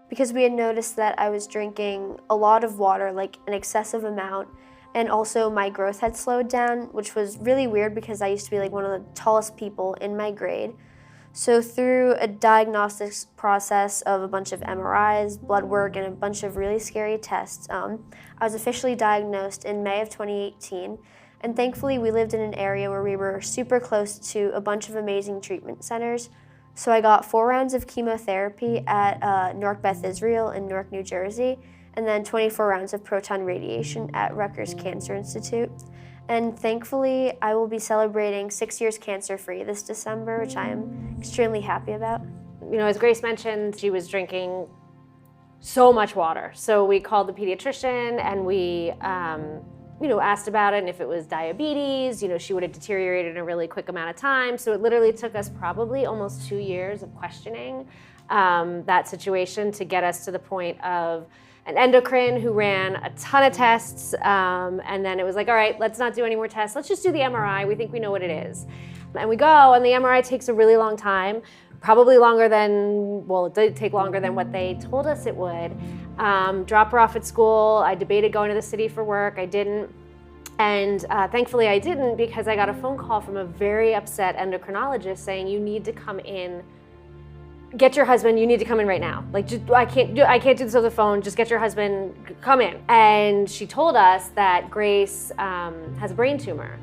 because we had noticed that I was drinking a lot of water, like an excessive amount, and also my growth had slowed down, which was really weird because I used to be like one of the tallest people in my grade. So through a diagnostics process of a bunch of MRIs, blood work, and a bunch of really scary tests, I was officially diagnosed in May of 2018. And thankfully, we lived in an area where we were super close to a bunch of amazing treatment centers. So I got 4 rounds of chemotherapy at Newark Beth Israel in Newark, New Jersey, and then 24 rounds of proton radiation at Rutgers Cancer Institute. And thankfully, I will be celebrating 6 years cancer-free this December, which I am extremely happy about. You know, as Grace mentioned, she was drinking so much water. So we called the pediatrician and we, asked about it and if it was diabetes. She would have deteriorated in a really quick amount of time. So it literally took us probably almost 2 years of questioning that situation to get us to the point of an endocrine who ran a ton of tests, and then it was like, all right, let's not do any more tests. Let's just do the MRI. We think we know what it is. And we go, and the MRI takes a really long time, probably longer than, well, it did take longer than what they told us it would. Drop her off at school. I debated going to the city for work. I didn't. And thankfully I didn't, because I got a phone call from a very upset endocrinologist saying, you need to come in. Get your husband, you need to come in right now. Like, I can't do this over the phone, just get your husband, come in. And she told us that Grace has a brain tumor.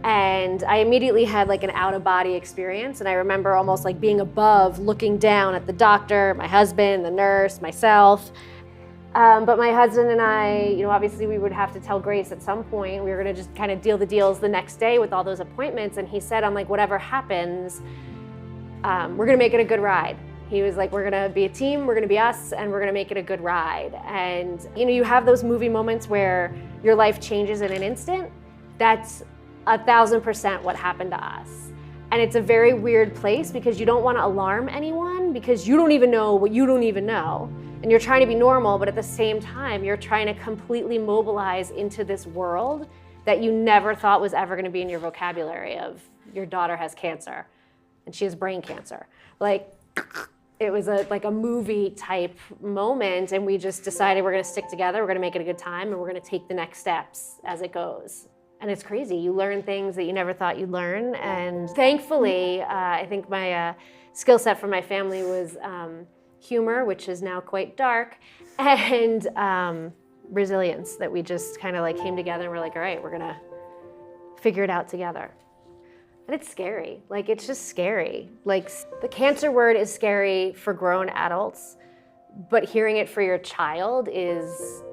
And I immediately had like an out-of-body experience, and I remember almost like being above, looking down at the doctor, my husband, the nurse, myself. But my husband and I, obviously we would have to tell Grace at some point. We were gonna just kind of deal the deals the next day with all those appointments, and he said, I'm like, whatever happens, we're gonna make it a good ride. He was like, we're gonna be a team, we're gonna be us, and we're gonna make it a good ride. And you have those movie moments where your life changes in an instant. That's 1,000% what happened to us. And it's a very weird place because you don't wanna alarm anyone because you don't even know what you don't even know. And you're trying to be normal, but at the same time, you're trying to completely mobilize into this world that you never thought was ever gonna be in your vocabulary of your daughter has cancer and she has brain cancer. Like, it was like a movie type moment, and we just decided we're gonna stick together, we're gonna make it a good time, and we're gonna take the next steps as it goes. And it's crazy, you learn things that you never thought you'd learn, and thankfully, I think my skill set from my family was humor, which is now quite dark, and resilience, that we just kind of like came together and we're like, all right, we're gonna figure it out together. And it's scary, like it's just scary. Like the cancer word is scary for grown adults, but hearing it for your child is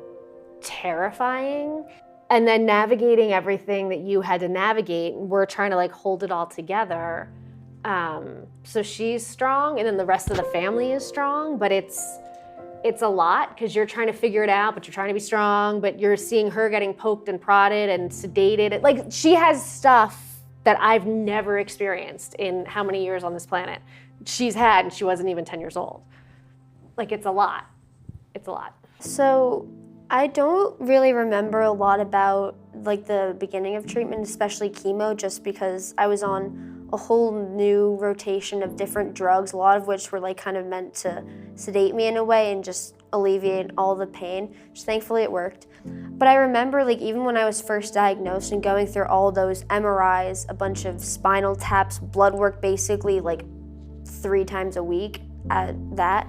terrifying. And then navigating everything that you had to navigate, we're trying to like hold it all together. So she's strong, and then the rest of the family is strong, but it's a lot because you're trying to figure it out, but you're trying to be strong, but you're seeing her getting poked and prodded and sedated. Like, she has stuff that I've never experienced in how many years on this planet she's had, and she wasn't even 10 years old. Like, it's a lot. It's a lot. So I don't really remember a lot about like the beginning of treatment, especially chemo, just because I was on a whole new rotation of different drugs, a lot of which were like kind of meant to sedate me in a way and just alleviate all the pain, which thankfully it worked. But I remember like even when I was first diagnosed and going through all those MRIs, a bunch of spinal taps, blood work basically like 3 times a week at that,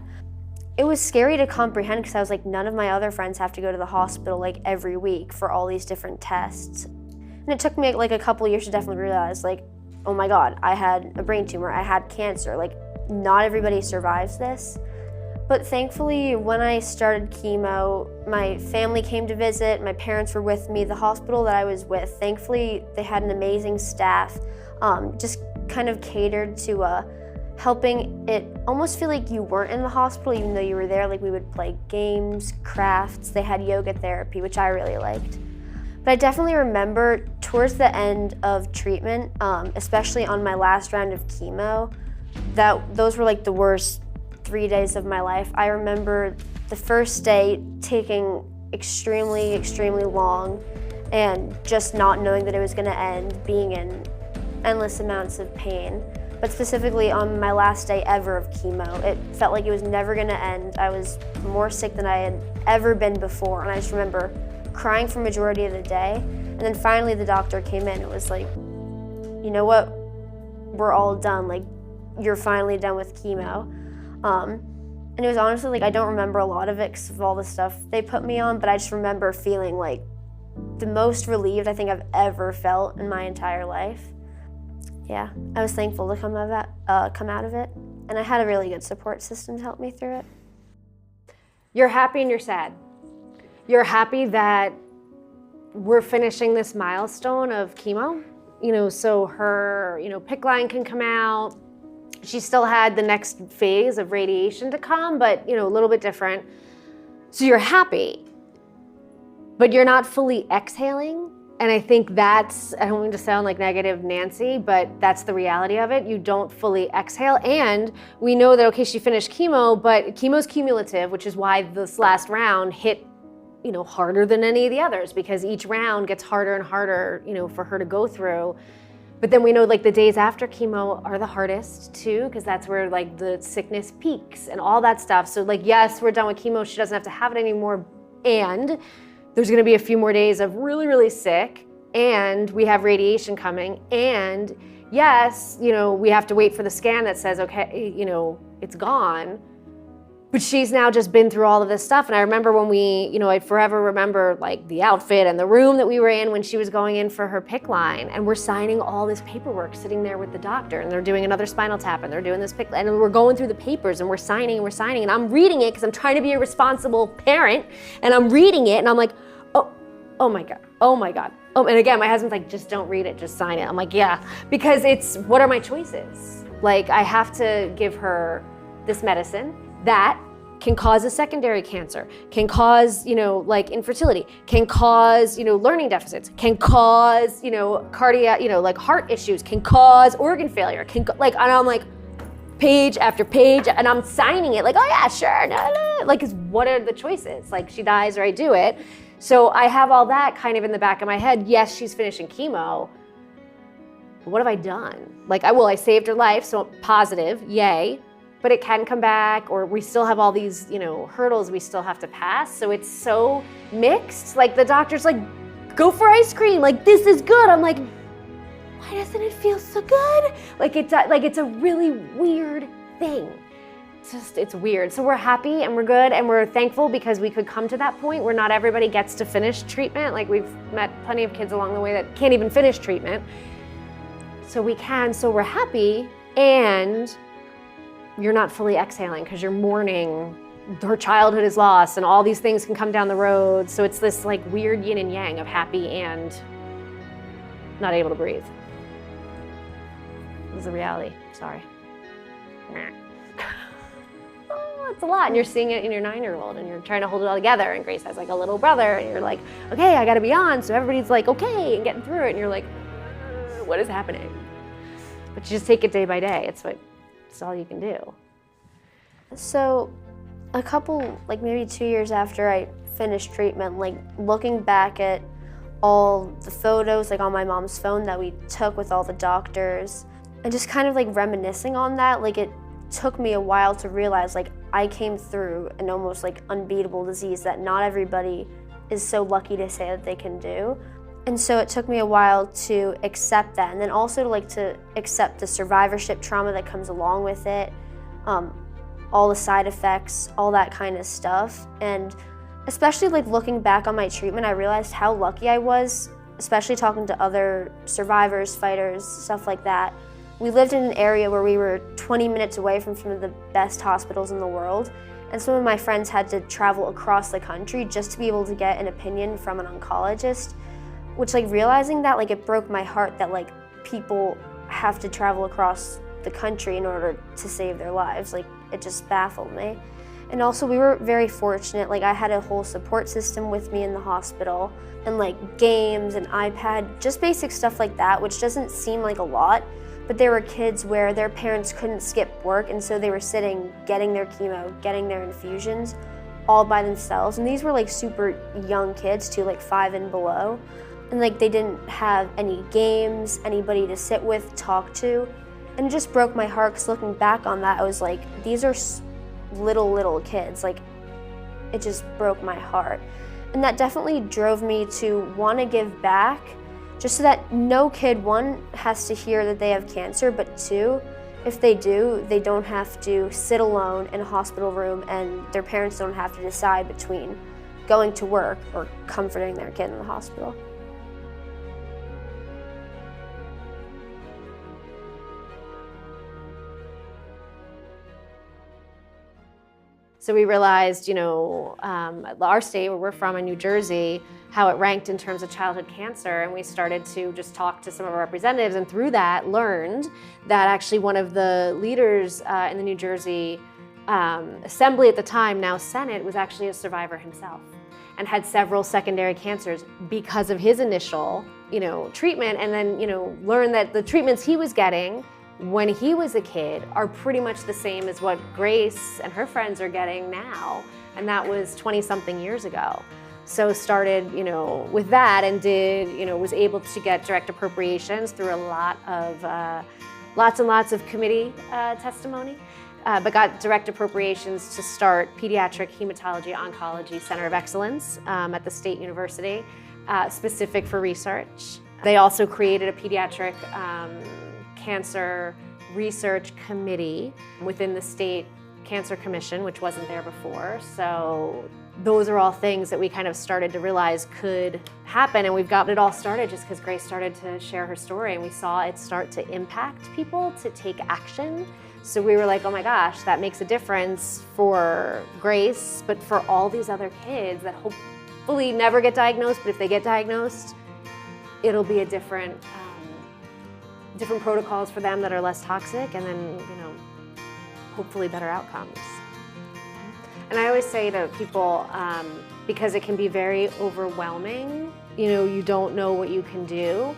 it was scary to comprehend because I was like, none of my other friends have to go to the hospital like every week for all these different tests. And it took me like a couple years to definitely realize like, oh my God, I had a brain tumor, I had cancer. Like, not everybody survives this. But thankfully, when I started chemo, my family came to visit, my parents were with me, the hospital that I was with, thankfully they had an amazing staff, just kind of catered to helping it almost feel like you weren't in the hospital even though you were there. Like, we would play games, crafts, they had yoga therapy, which I really liked. But I definitely remember towards the end of treatment, especially on my last round of chemo, that those were like the worst 3 days of my life. I remember the first day taking extremely, extremely long and just not knowing that it was gonna end, being in endless amounts of pain. But but specifically on my last day ever of chemo, it felt like it was never gonna end. I was more sick than I had ever been before, and I just remember crying for majority of the day. And then finally the doctor came in. It was like, you know what, we're all done. Like, you're finally done with chemo. And it was honestly like, I don't remember a lot of it because of all the stuff they put me on, but I just remember feeling like the most relieved I think I've ever felt in my entire life. Yeah, I was thankful to come out of it, and I had a really good support system to help me through it. You're happy and you're sad. You're happy that we're finishing this milestone of chemo, so her, PICC line can come out. She still had the next phase of radiation to come, but, a little bit different. So you're happy, but you're not fully exhaling. And I think that's, I don't mean to sound like negative Nancy, but that's the reality of it. You don't fully exhale. And we know that, okay, she finished chemo, but chemo's cumulative, which is why this last round hit, harder than any of the others, because each round gets harder and harder, for her to go through. But then we know like the days after chemo are the hardest too, because that's where like the sickness peaks and all that stuff. So like, yes, we're done with chemo. She doesn't have to have it anymore. And there's gonna be a few more days of really, really sick, and we have radiation coming. And yes, we have to wait for the scan that says, okay, it's gone. But she's now just been through all of this stuff. And I remember when I forever remember like the outfit and the room that we were in when she was going in for her PICC line, and we're signing all this paperwork sitting there with the doctor, and they're doing another spinal tap, and they're doing this PICC line, and we're going through the papers, and we're signing, and I'm reading it because I'm trying to be a responsible parent, and I'm reading it, and I'm like, oh my God. Oh, and again, my husband's like, just don't read it, just sign it. I'm like, yeah, because it's, what are my choices? Like, I have to give her this medicine that can cause a secondary cancer, can cause, like infertility, can cause, learning deficits, can cause, cardiac, like heart issues, can cause organ failure, and I'm like, page after page, and I'm signing it like, oh yeah, sure, no. Like, what are the choices? Like, she dies or I do it. So I have all that kind of in the back of my head. Yes, she's finishing chemo. But what have I done? Like, I saved her life, so positive, yay. But it can come back, or we still have all these, hurdles we still have to pass. So it's so mixed. Like, the doctor's like, go for ice cream. Like, this is good. I'm like, why doesn't it feel so good? Like, it's a really weird thing. It's weird. So we're happy and we're good and we're thankful because we could come to that point where not everybody gets to finish treatment. Like, we've met plenty of kids along the way that can't even finish treatment. So we can, so we're happy, and you're not fully exhaling because you're mourning her childhood is lost and all these things can come down the road. So it's this like weird yin and yang of happy and not able to breathe. This is the reality, sorry. It's a lot, and you're seeing it in your 9-year-old, and you're trying to hold it all together, and Grace has like a little brother, and you're like, okay, I gotta be on, so everybody's like, okay, and getting through it, and you're like, what is happening? But you just take it day by day. It's all you can do. So a couple, like maybe 2 years after I finished treatment, like looking back at all the photos like on my mom's phone that we took with all the doctors, and just kind of like reminiscing on that, like it took me a while to realize like I came through an almost like unbeatable disease that not everybody is so lucky to say that they can do. And so it took me a while to accept that, and then also to accept the survivorship trauma that comes along with it, all the side effects, all that kind of stuff. And especially like looking back on my treatment, I realized how lucky I was, especially talking to other survivors, fighters, stuff like that. We lived in an area where we were 20 minutes away from some of the best hospitals in the world, and some of my friends had to travel across the country just to be able to get an opinion from an oncologist, which like realizing that, like it broke my heart that like people have to travel across the country in order to save their lives. Like, it just baffled me. And also we were very fortunate, like I had a whole support system with me in the hospital, and like games and iPad, just basic stuff like that, which doesn't seem like a lot, but there were kids where their parents couldn't skip work, and so they were sitting, getting their chemo, getting their infusions, all by themselves. And these were like super young kids too, like 5 and below. And like they didn't have any games, anybody to sit with, talk to. And it just broke my heart because looking back on that, I was like, these are little kids. Like, it just broke my heart. And that definitely drove me to want to give back, just so that no kid, one, has to hear that they have cancer, but two, if they do, they don't have to sit alone in a hospital room and their parents don't have to decide between going to work or comforting their kid in the hospital. So we realized, our state where we're from in New Jersey, how it ranked in terms of childhood cancer, and we started to just talk to some of our representatives, and through that learned that actually one of the leaders in the New Jersey Assembly at the time, now Senate, was actually a survivor himself and had several secondary cancers because of his initial, treatment, and then, learned that the treatments he was getting when he was a kid are pretty much the same as what Grace and her friends are getting now, and that was 20-something years ago. So started, with that, and was able to get direct appropriations through a lot of, lots and lots of committee testimony, but got direct appropriations to start Pediatric Hematology Oncology Center of Excellence at the State University, specific for research. They also created a pediatric cancer research committee within the State Cancer Commission, which wasn't there before. So those are all things that we kind of started to realize could happen, and we've gotten it all started just because Grace started to share her story and we saw it start to impact people to take action. So we were like, oh my gosh, that makes a difference for Grace, but for all these other kids that hopefully never get diagnosed, but if they get diagnosed, it'll be a different protocols for them that are less toxic, and then, hopefully better outcomes. And I always say to people, because it can be very overwhelming, you don't know what you can do,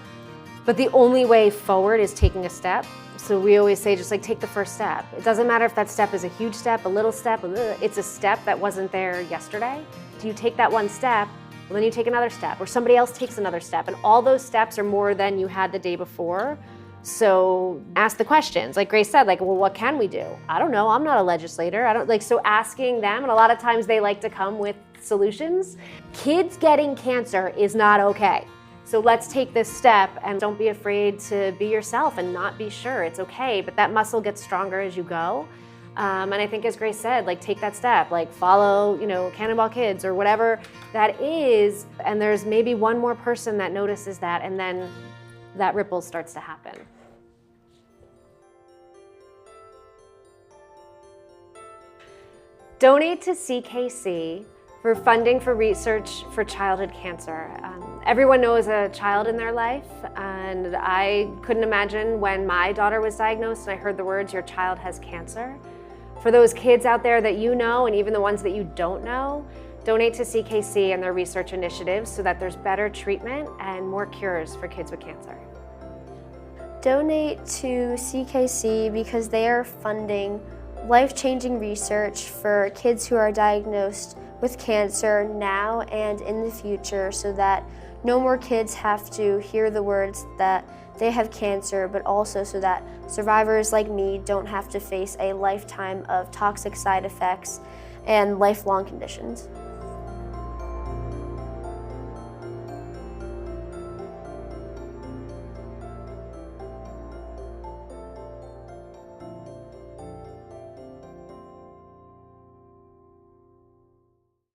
but the only way forward is taking a step. So we always say, just take the first step. It doesn't matter if that step is a huge step, a little step, it's a step that wasn't there yesterday. You take that one step, well, then you take another step, or somebody else takes another step, and all those steps are more than you had the day before. So ask the questions. Like Grace said, well, what can we do? I don't know, I'm not a legislator. So asking them, and a lot of times they like to come with solutions. Kids getting cancer is not okay. So let's take this step, and don't be afraid to be yourself and not be sure. It's okay, but that muscle gets stronger as you go. And I think, as Grace said, take that step, follow, Cannonball Kids or whatever that is, and there's maybe one more person that notices that, and then that ripple starts to happen. Donate to CKC for funding for research for childhood cancer. Everyone knows a child in their life, and I couldn't imagine when my daughter was diagnosed and I heard the words, "Your child has cancer." For those kids out there that you know, and even the ones that you don't know, donate to CKC and their research initiatives so that there's better treatment and more cures for kids with cancer. Donate to CKC because they are funding life-changing research for kids who are diagnosed with cancer now and in the future, so that no more kids have to hear the words that they have cancer, but also so that survivors like me don't have to face a lifetime of toxic side effects and lifelong conditions.